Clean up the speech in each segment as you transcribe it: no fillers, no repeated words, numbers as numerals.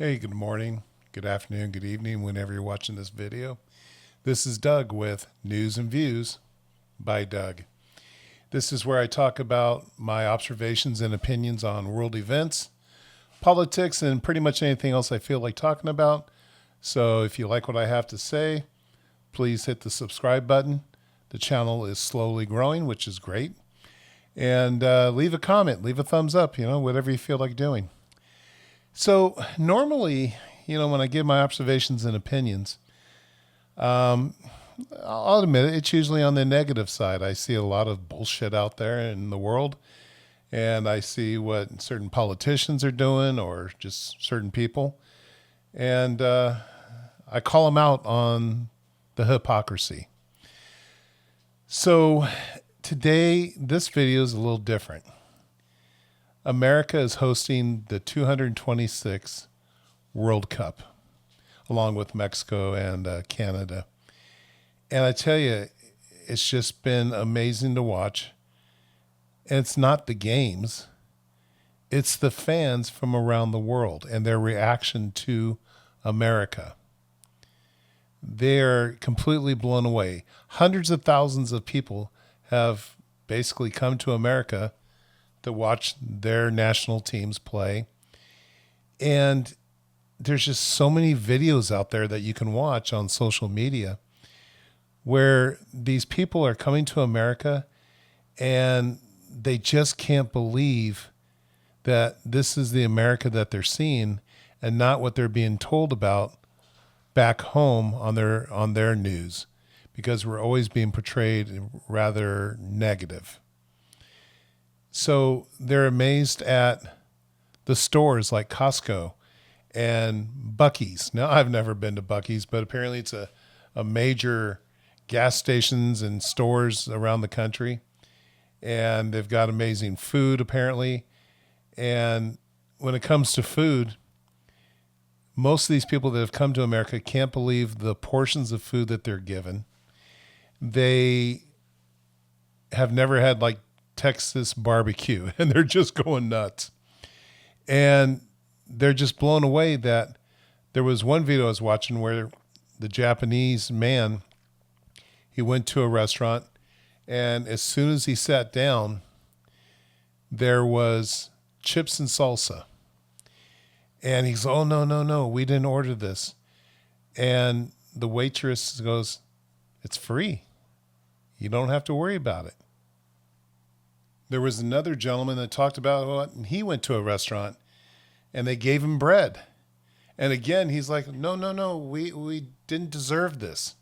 Hey, good morning, good afternoon, good evening, whenever you're watching this video. This is Doug with News and Views by Doug. This is where I talk about my observations and opinions on world events, politics, and pretty much anything else I feel like talking about. So if you like what I have to say, please hit the subscribe button. The channel is slowly growing, which is great. And leave a comment, leave a thumbs up, whatever you feel like doing. So normally, when I give my observations and opinions, I'll admit it, it's usually on the negative side. I see a lot of bullshit out there in the world, and I see what certain politicians are doing or just certain people, and I call them out on the hypocrisy. So today, this video is a little different. America is hosting the 226th World Cup, along with Mexico and Canada. And I tell you, it's just been amazing to watch. And it's not the games, it's the fans from around the world and their reaction to America. They're completely blown away. Hundreds of thousands of people have basically come to America to watch their national teams play. And there's just so many videos out there that you can watch on social media where these people are coming to America and they just can't believe that this is the America that they're seeing and not what they're being told about back home on their news, because we're always being portrayed rather negative. So they're amazed at the stores like Costco and Buc-ee's. Now, I've never been to Buc-ee's, but apparently it's a major gas stations and stores around the country. And they've got amazing food, apparently. And when it comes to food, most of these people that have come to America can't believe the portions of food that they're given. They have never had like Texas barbecue, and they're just going nuts. And they're just blown away that there was one video I was watching where the Japanese man, he went to a restaurant, and as soon as he sat down, there was chips and salsa. And he's, oh, no, no, no, we didn't order this. And the waitress goes, it's free. You don't have to worry about it. There was another gentleman that talked about what he went to a restaurant and they gave him bread. And again, he's like, no, no, no, we didn't deserve this.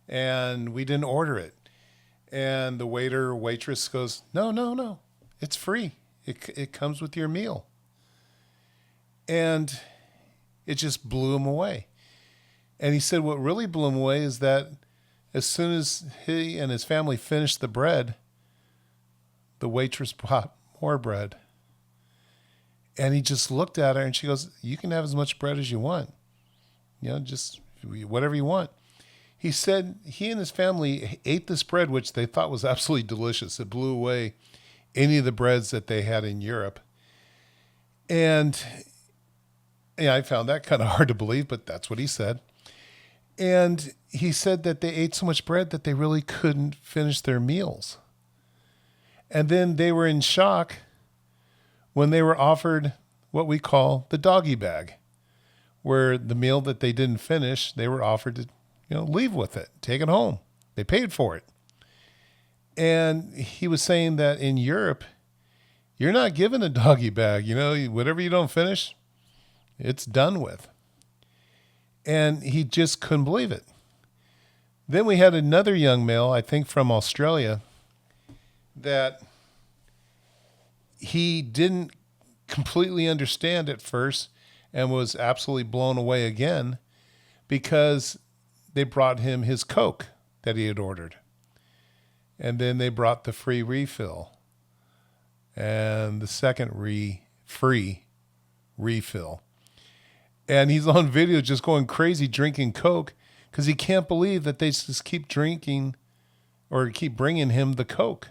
And we didn't order it. And the waiter or waitress goes, no, no, no, it's free. It comes with your meal. And it just blew him away. And he said what really blew him away is that as soon as he and his family finished the bread, the waitress brought more bread. And he just looked at her and she goes, you can have as much bread as you want. Just whatever you want. He said he and his family ate this bread, which they thought was absolutely delicious. It blew away any of the breads that they had in Europe. And yeah, I found that kind of hard to believe, but that's what he said. And he said that they ate so much bread that they really couldn't finish their meals. And then they were in shock when they were offered what we call the doggy bag, where the meal that they didn't finish, they were offered to, leave with it, take it home. They paid for it. And he was saying that in Europe, you're not given a doggy bag. Whatever you don't finish, it's done with. And he just couldn't believe it. Then we had another young male, I think from Australia, that he didn't completely understand at first and was absolutely blown away again because they brought him his Coke that he had ordered. And then they brought the free refill and the second free refill. And he's on video just going crazy drinking Coke because he can't believe that they just keep drinking or keep bringing him the Coke.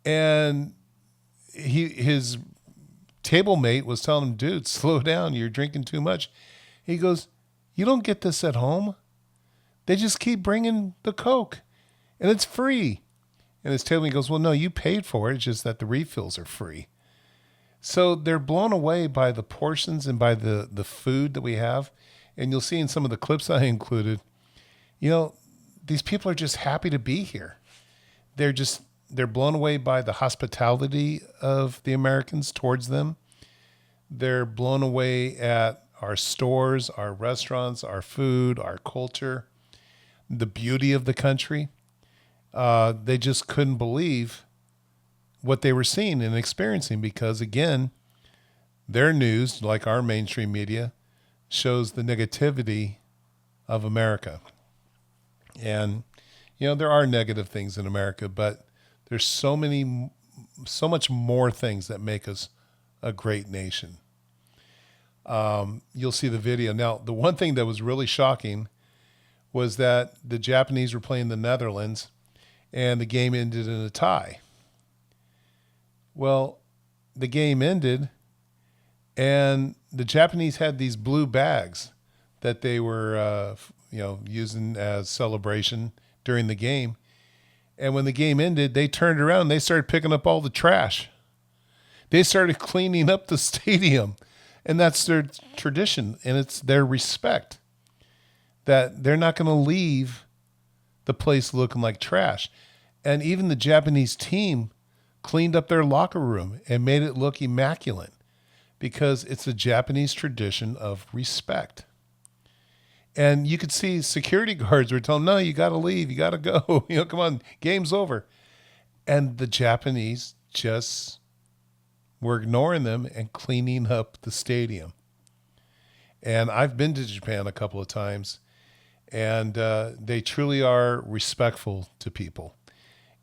And his table mate was telling him, dude, slow down. You're drinking too much. He goes, you don't get this at home. They just keep bringing the Coke and it's free. And his table mate goes, well, no, you paid for it. It's just that the refills are free. So they're blown away by the portions and by the food that we have. And you'll see in some of the clips I included, these people are just happy to be here. They're blown away by the hospitality of the Americans towards them. They're blown away at our stores, our restaurants, our food, our culture, the beauty of the country. They just couldn't believe what they were seeing and experiencing because, again, their news, like our mainstream media, shows the negativity of America. And, there are negative things in America, but there's so much more things that make us a great nation. You'll see the video. Now, the one thing that was really shocking was that the Japanese were playing the Netherlands and the game ended in a tie. Well, the game ended and the Japanese had these blue bags that they were, using as celebration during the game. And when the game ended, they turned around and they started picking up all the trash. They started cleaning up the stadium. And that's their tradition. And it's their respect that they're not going to leave the place looking like trash. And even the Japanese team cleaned up their locker room and made it look immaculate because it's a Japanese tradition of respect. And you could see security guards were telling them, no, you got to leave. You got to go. Come on, game's over. And the Japanese just were ignoring them and cleaning up the stadium. And I've been to Japan a couple of times, and they truly are respectful to people.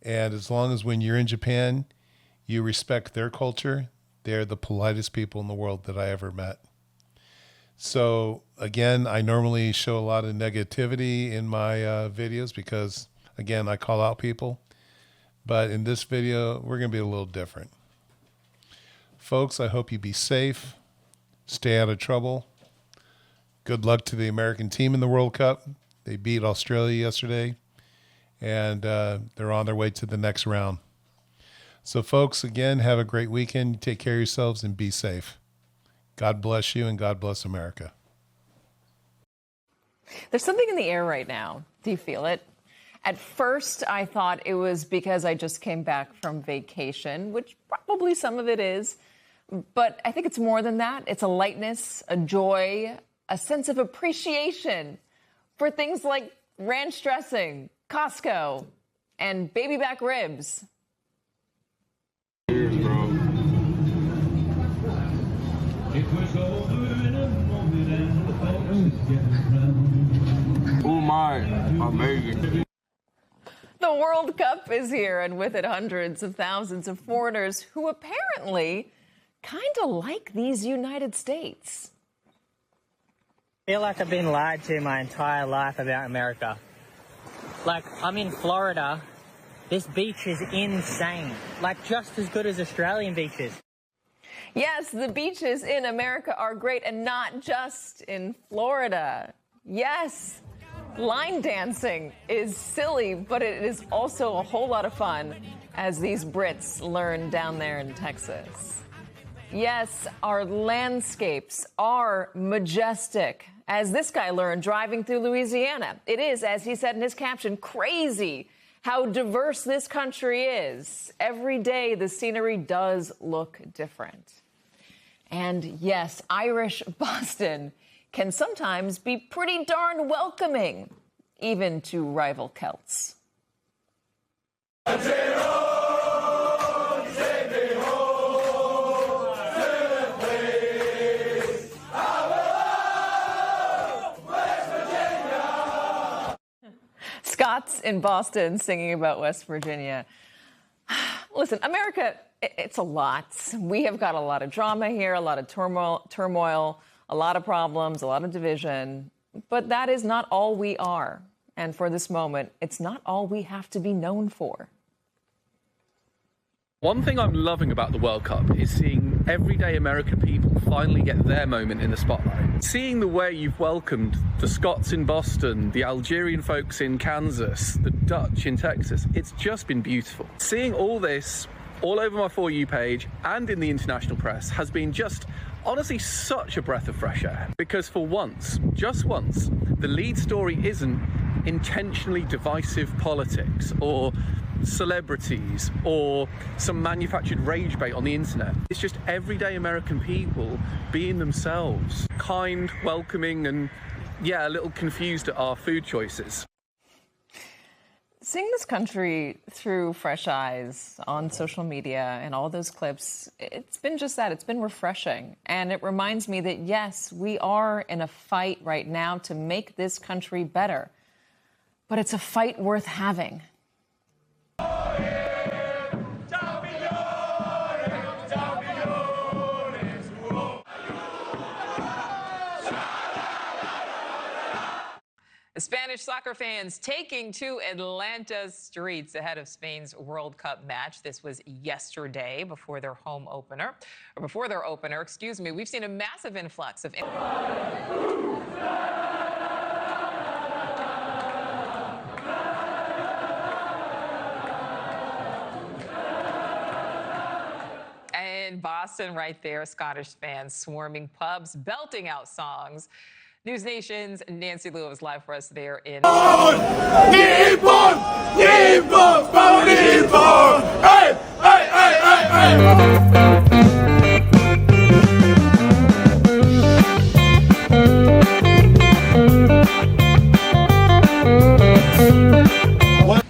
And as long as when you're in Japan, you respect their culture, they're the politest people in the world that I ever met. So again, I normally show a lot of negativity in my videos because, again, I call out people. But in this video, we're going to be a little different. Folks, I hope you be safe, stay out of trouble. Good luck to the American team in the World Cup. They beat Australia yesterday, and they're on their way to the next round. So, folks, again, have a great weekend. Take care of yourselves and be safe. God bless you, and God bless America. There's something in the air right now. Do you feel it? At first, I thought it was because I just came back from vacation, which probably some of it is. But I think it's more than that. It's a lightness, a joy, a sense of appreciation for things like ranch dressing, Costco, and baby back ribs. Cheers, bro. Oh my, amazing. The World Cup is here, and with it, hundreds of thousands of foreigners who apparently kind of like these United States. I feel like I've been lied to my entire life about America. Like, I'm in Florida. This beach is insane. Like, just as good as Australian beaches. Yes, the beaches in America are great, and not just in Florida. Yes, line dancing is silly, but it is also a whole lot of fun, as these Brits learn down there in Texas. Yes, our landscapes are majestic, as this guy learned driving through Louisiana. It is, as he said in his caption, crazy how diverse this country is. Every day, the scenery does look different. And yes, Irish Boston can sometimes be pretty darn welcoming, even to rival Celts. Scots in Boston singing about West Virginia. Listen, America, it's a lot. We have got a lot of drama here, a lot of turmoil, a lot of problems, a lot of division. But that is not all we are. And for this moment, it's not all we have to be known for. One thing I'm loving about the World Cup is seeing everyday American people finally get their moment in the spotlight. Seeing the way you've welcomed the Scots in Boston, the Algerian folks in Kansas, the Dutch in Texas, it's just been beautiful. Seeing all this all over my For You page and in the international press has been just honestly such a breath of fresh air. Because for once, just once, the lead story isn't intentionally divisive politics or celebrities or some manufactured rage bait on the internet. It's just everyday American people being themselves, kind, welcoming, and yeah, a little confused at our food choices. Seeing this country through fresh eyes on social media and all those clips, it's been just that. It's been refreshing. And it reminds me that, yes, we are in a fight right now to make this country better. But it's a fight worth having. Spanish soccer fans taking to Atlanta's streets ahead of Spain's World Cup match. This was yesterday before their opener. We've seen a massive influx of in Boston right there, Scottish fans swarming pubs, belting out songs. News Nation's Nancy Lewis was live for us there in...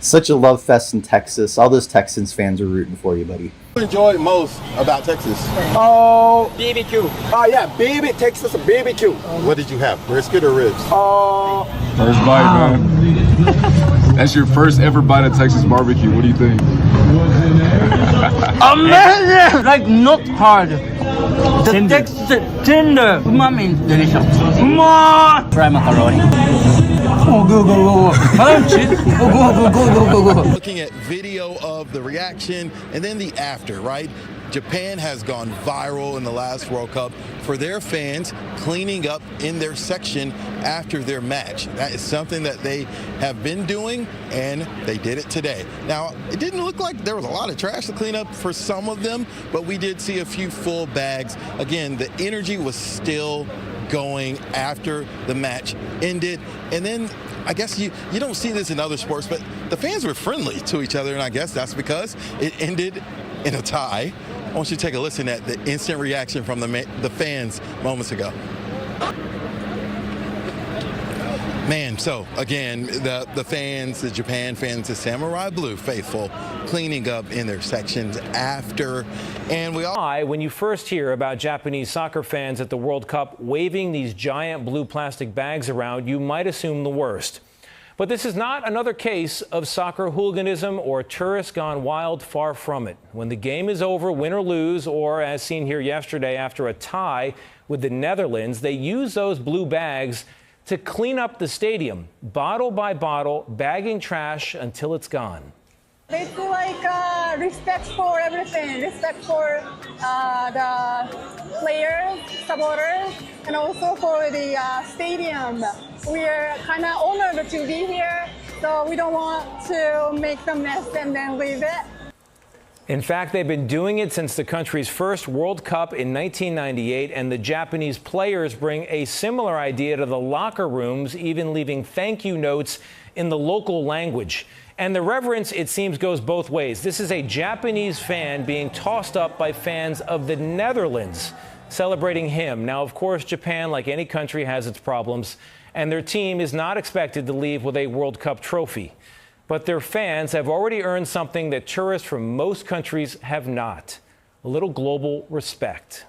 Such a love fest in Texas. All those Texans fans are rooting for you, buddy. What do you enjoy most about Texas? Oh, BBQ. Oh yeah, baby, Texas BBQ. What did you have? Brisket or ribs? First bite, man. That's your first ever bite of Texas barbecue. What do you think? Amazing! Like not hard. The texture tender. Umami, delicious. More. Fry macaroni. Oh, go. Go. Looking at video of the reaction and then the after, right? Japan has gone viral in the last World Cup for their fans cleaning up in their section after their match. That is something that they have been doing, and they did it today. Now, it didn't look like there was a lot of trash to clean up for some of them, but we did see a few full bags. Again, the energy was still going after the match ended. And then I guess you don't see this in other sports, but the fans were friendly to each other, and I guess that's because it ended in a tie. I want you to take a listen at the instant reaction from the fans moments ago. Man, so again, the fans, the Japan fans, the Samurai Blue faithful, cleaning up in their sections after. And we all... When you first hear about Japanese soccer fans at the World Cup waving these giant blue plastic bags around, you might assume the worst. But this is not another case of soccer hooliganism or tourists gone wild, far from it. When the game is over, win or lose, or as seen here yesterday after a tie with the Netherlands, they use those blue bags to clean up the stadium, bottle by bottle, bagging trash until it's gone. It's like respect for everything, respect for the players, supporters, and also for the stadium. We are kind of honored to be here, so we don't want to make the mess and then leave it. In fact, they've been doing it since the country's first World Cup in 1998, and the Japanese players bring a similar idea to the locker rooms, even leaving thank you notes in the local language. And the reverence, it seems, goes both ways. This is a Japanese fan being tossed up by fans of the Netherlands, celebrating him. Now, of course, Japan, like any country, has its problems, and their team is not expected to leave with a World Cup trophy. But their fans have already earned something that tourists from most countries have not: a little global respect.